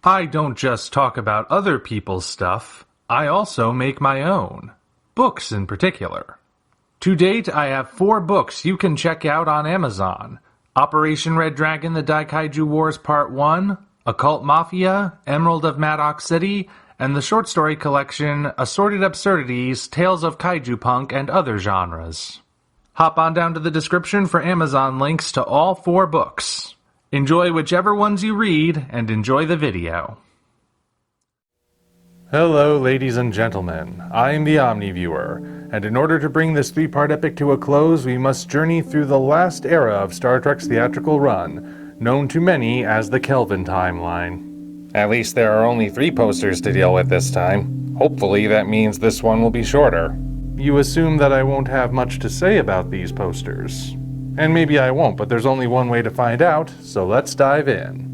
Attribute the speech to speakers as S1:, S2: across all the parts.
S1: I don't just talk about other people's stuff, I also make my own. Books in particular. To date, I have 4 books you can check out on Amazon. Operation Red Dragon: The Daikaiju Wars Part 1, Occult Mafia, Emerald of Maddox City, and the short story collection Assorted Absurdities, Tales of Kaiju Punk and Other Genres. Hop on down to the description for Amazon links to all 4 books. Enjoy whichever ones you read, and enjoy the video.
S2: Hello, ladies and gentlemen. I am the Omni viewer, and in order to bring this 3-part epic to a close, we must journey through the last era of Star Trek's theatrical run, known to many as the Kelvin timeline.
S3: At least there are only 3 posters to deal with this time. Hopefully that means this one will be shorter.
S2: You assume that I won't have much to say about these posters. And maybe I won't, but there's only one way to find out, so let's dive in.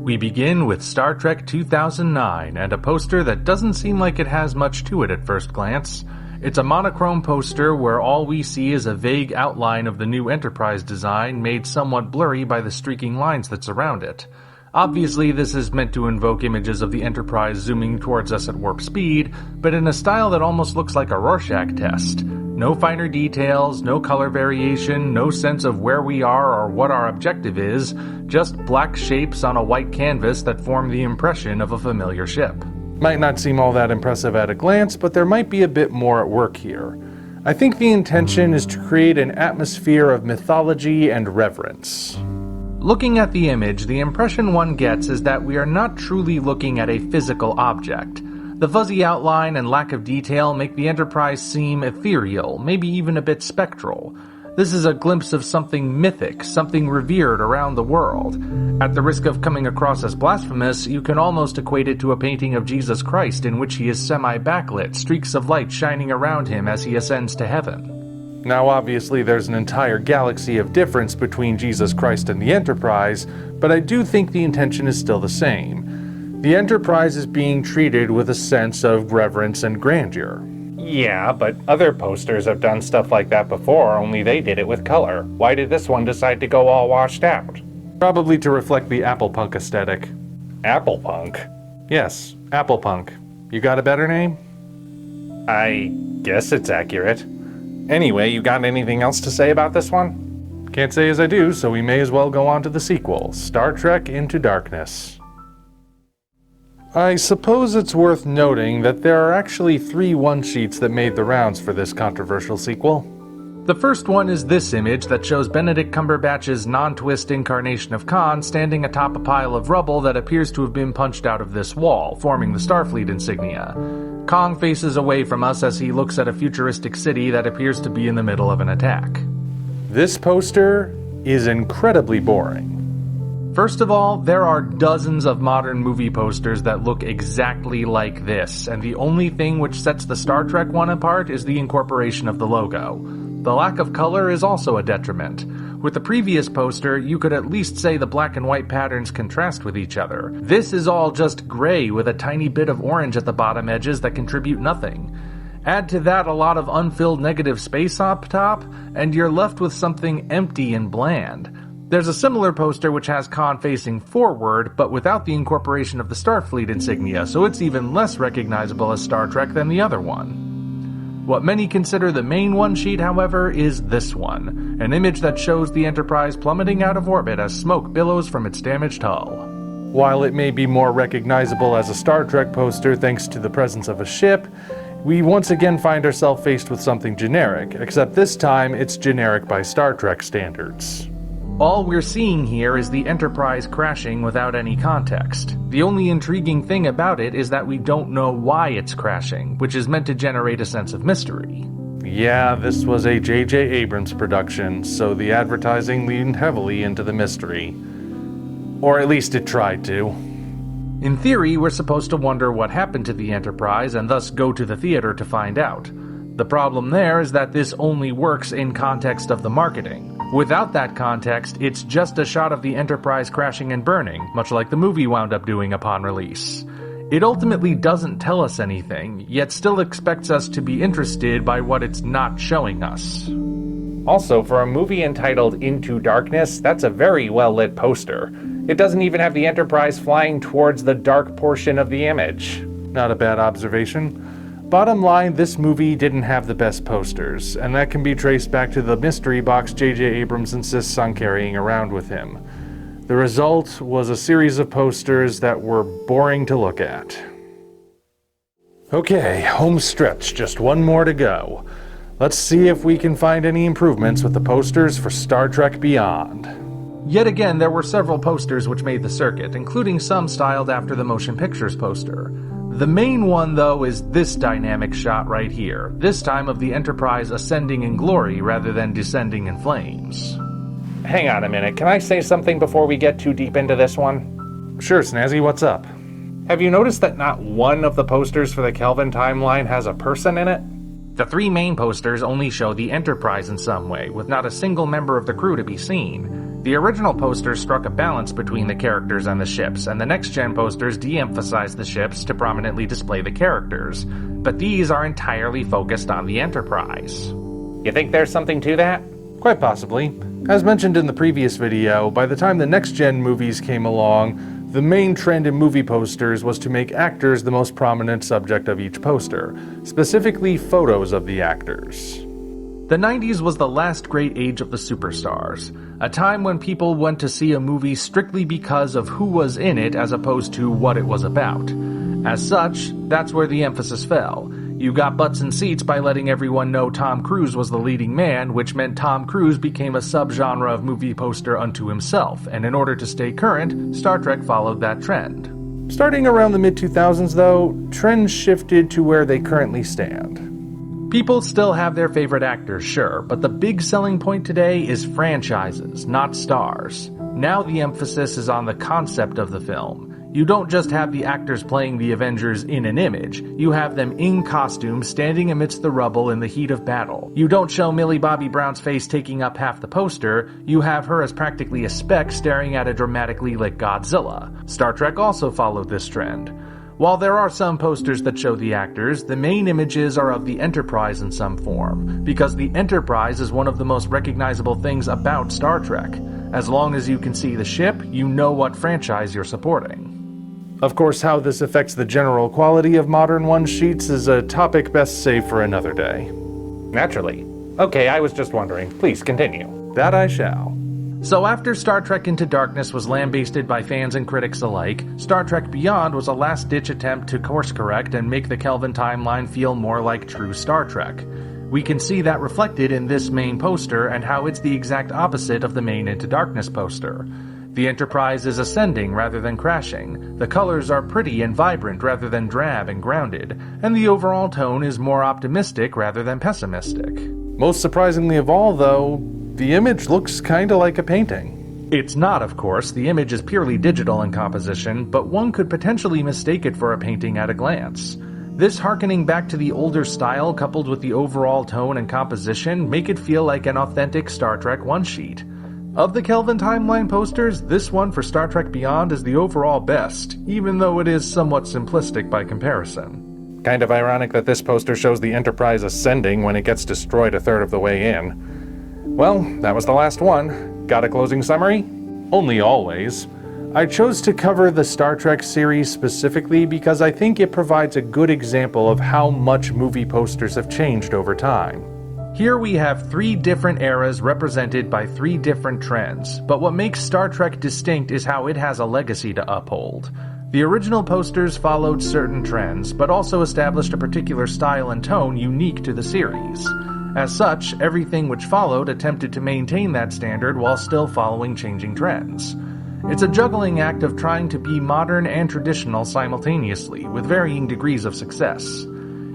S1: We begin with Star Trek 2009 and a poster that doesn't seem like it has much to it at first glance. It's a monochrome poster where all we see is a vague outline of the new Enterprise design made somewhat blurry by the streaking lines that surround it. Obviously, this is meant to invoke images of the Enterprise zooming towards us at warp speed, but in a style that almost looks like a Rorschach test. No finer details, no color variation, no sense of where we are or what our objective is, just black shapes on a white canvas that form the impression of a familiar ship.
S2: Might not seem all that impressive at a glance, but there might be a bit more at work here. I think the intention is to create an atmosphere of mythology and reverence.
S1: Looking at the image, the impression one gets is that we are not truly looking at a physical object. The fuzzy outline and lack of detail make the Enterprise seem ethereal, maybe even a bit spectral. This is a glimpse of something mythic, something revered around the world. At the risk of coming across as blasphemous, you can almost equate it to a painting of Jesus Christ in which he is semi-backlit, streaks of light shining around him as he ascends to heaven.
S2: Now obviously there's an entire galaxy of difference between Jesus Christ and the Enterprise, but I do think the intention is still the same. The Enterprise is being treated with a sense of reverence and grandeur.
S3: Yeah, but other posters have done stuff like that before, only they did it with color. Why did this one decide to go all washed out?
S2: Probably to reflect the Apple Punk aesthetic.
S3: Apple Punk?
S2: Yes, Apple Punk. You got a better name?
S3: I guess it's accurate. Anyway, you got anything else to say about this one?
S2: Can't say as I do, so we may as well go on to the sequel, Star Trek Into Darkness. I suppose it's worth noting that there are actually 3 one-sheets that made the rounds for this controversial sequel.
S1: The first one is this image that shows Benedict Cumberbatch's non-twist incarnation of Khan standing atop a pile of rubble that appears to have been punched out of this wall, forming the Starfleet insignia. Kong faces away from us as he looks at a futuristic city that appears to be in the middle of an attack.
S2: This poster is incredibly boring.
S1: First of all, there are dozens of modern movie posters that look exactly like this, and the only thing which sets the Star Trek one apart is the incorporation of the logo. The lack of color is also a detriment. With the previous poster, you could at least say the black and white patterns contrast with each other. This is all just gray with a tiny bit of orange at the bottom edges that contribute nothing. Add to that a lot of unfilled negative space up top, and you're left with something empty and bland. There's a similar poster which has Khan facing forward, but without the incorporation of the Starfleet insignia, so it's even less recognizable as Star Trek than the other one. What many consider the main one-sheet, however, is this one, an image that shows the Enterprise plummeting out of orbit as smoke billows from its damaged hull.
S2: While it may be more recognizable as a Star Trek poster thanks to the presence of a ship, we once again find ourselves faced with something generic, except this time it's generic by Star Trek standards.
S1: All we're seeing here is the Enterprise crashing without any context. The only intriguing thing about it is that we don't know why it's crashing, which is meant to generate a sense of mystery.
S2: Yeah, this was a J.J. Abrams production, so the advertising leaned heavily into the mystery. Or at least it tried to.
S1: In theory, we're supposed to wonder what happened to the Enterprise and thus go to the theater to find out. The problem there is that this only works in context of the marketing. Without that context, it's just a shot of the Enterprise crashing and burning, much like the movie wound up doing upon release. It ultimately doesn't tell us anything, yet still expects us to be interested by what it's not showing us.
S3: Also, for a movie entitled Into Darkness, that's a very well-lit poster. It doesn't even have the Enterprise flying towards the dark portion of the image.
S2: Not a bad observation. Bottom line, this movie didn't have the best posters, and that can be traced back to the mystery box J.J. Abrams insists on carrying around with him. The result was a series of posters that were boring to look at. Okay, home stretch, just one more to go. Let's see if we can find any improvements with the posters for Star Trek Beyond.
S1: Yet again, there were several posters which made the circuit, including some styled after the motion pictures poster. The main one, though, is this dynamic shot right here, this time of the Enterprise ascending in glory rather than descending in flames.
S3: Hang on a minute, can I say something before we get too deep into this one?
S2: Sure, Snazzy, what's up?
S3: Have you noticed that not one of the posters for the Kelvin timeline has a person in it?
S1: The three main posters only show the Enterprise in some way, with not a single member of the crew to be seen. The original posters struck a balance between the characters and the ships, and the next-gen posters de-emphasized the ships to prominently display the characters. But these are entirely focused on the Enterprise.
S3: You think there's something to that?
S2: Quite possibly. As mentioned in the previous video, by the time the next-gen movies came along, the main trend in movie posters was to make actors the most prominent subject of each poster, specifically photos of the actors.
S1: The 90s was the last great age of the superstars, a time when people went to see a movie strictly because of who was in it as opposed to what it was about. As such, that's where the emphasis fell. You got butts in seats by letting everyone know Tom Cruise was the leading man, which meant Tom Cruise became a subgenre of movie poster unto himself, and in order to stay current, Star Trek followed that trend.
S2: Starting around the mid-2000s, though, trends shifted to where they currently stand.
S1: People still have their favorite actors, sure, but the big selling point today is franchises, not stars. Now the emphasis is on the concept of the film. You don't just have the actors playing the Avengers in an image, you have them in costume standing amidst the rubble in the heat of battle. You don't show Millie Bobby Brown's face taking up half the poster, you have her as practically a speck staring at a dramatically lit Godzilla. Star Trek also followed this trend. While there are some posters that show the actors, the main images are of the Enterprise in some form, because the Enterprise is one of the most recognizable things about Star Trek. As long as you can see the ship, you know what franchise you're supporting.
S2: Of course, how this affects the general quality of modern one-sheets is a topic best saved for another day.
S3: Naturally. Okay, I was just wondering. Please continue.
S2: That I shall.
S1: So after Star Trek Into Darkness was lambasted by fans and critics alike, Star Trek Beyond was a last-ditch attempt to course-correct and make the Kelvin timeline feel more like true Star Trek. We can see that reflected in this main poster and how it's the exact opposite of the main Into Darkness poster. The Enterprise is ascending rather than crashing, the colors are pretty and vibrant rather than drab and grounded, and the overall tone is more optimistic rather than pessimistic.
S2: Most surprisingly of all, though, the image looks kinda like a painting.
S1: It's not, of course. The image is purely digital in composition, but one could potentially mistake it for a painting at a glance. This harkening back to the older style coupled with the overall tone and composition make it feel like an authentic Star Trek one-sheet. Of the Kelvin timeline posters, this one for Star Trek Beyond is the overall best, even though it is somewhat simplistic by comparison.
S3: Kind of ironic that this poster shows the Enterprise ascending when it gets destroyed a third of the way in. Well, that was the last one. Got a closing summary?
S2: Only always. I chose to cover the Star Trek series specifically because I think it provides a good example of how much movie posters have changed over time.
S1: Here we have three different eras represented by three different trends, but what makes Star Trek distinct is how it has a legacy to uphold. The original posters followed certain trends, but also established a particular style and tone unique to the series. As such, everything which followed attempted to maintain that standard while still following changing trends. It's a juggling act of trying to be modern and traditional simultaneously, with varying degrees of success.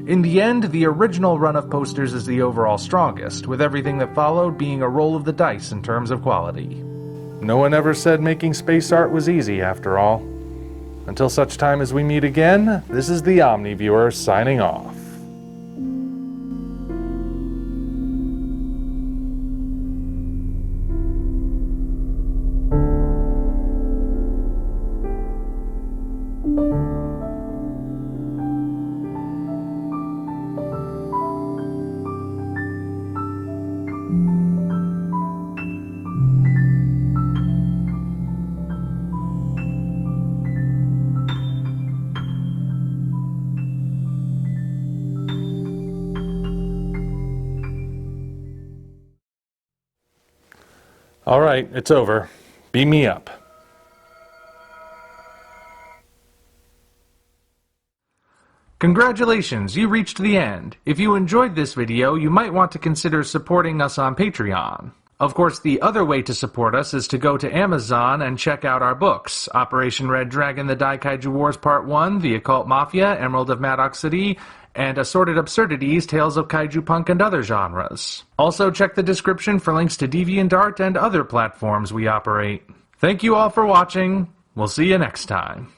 S1: In the end, the original run of posters is the overall strongest, with everything that followed being a roll of the dice in terms of quality.
S2: No one ever said making space art was easy, after all. Until such time as we meet again, this is the Omni Viewer signing off. Alright, it's over. Beam me up.
S1: Congratulations, you reached the end. If you enjoyed this video, you might want to consider supporting us on Patreon. Of course, the other way to support us is to go to Amazon and check out our books, Operation Red Dragon, The Daikaiju Wars Part 1, The Occult Mafia, Emerald of Maddox City, and Assorted Absurdities, Tales of Kaiju Punk and Other Genres. Also check the description for links to DeviantArt and other platforms we operate. Thank you all for watching. We'll see you next time.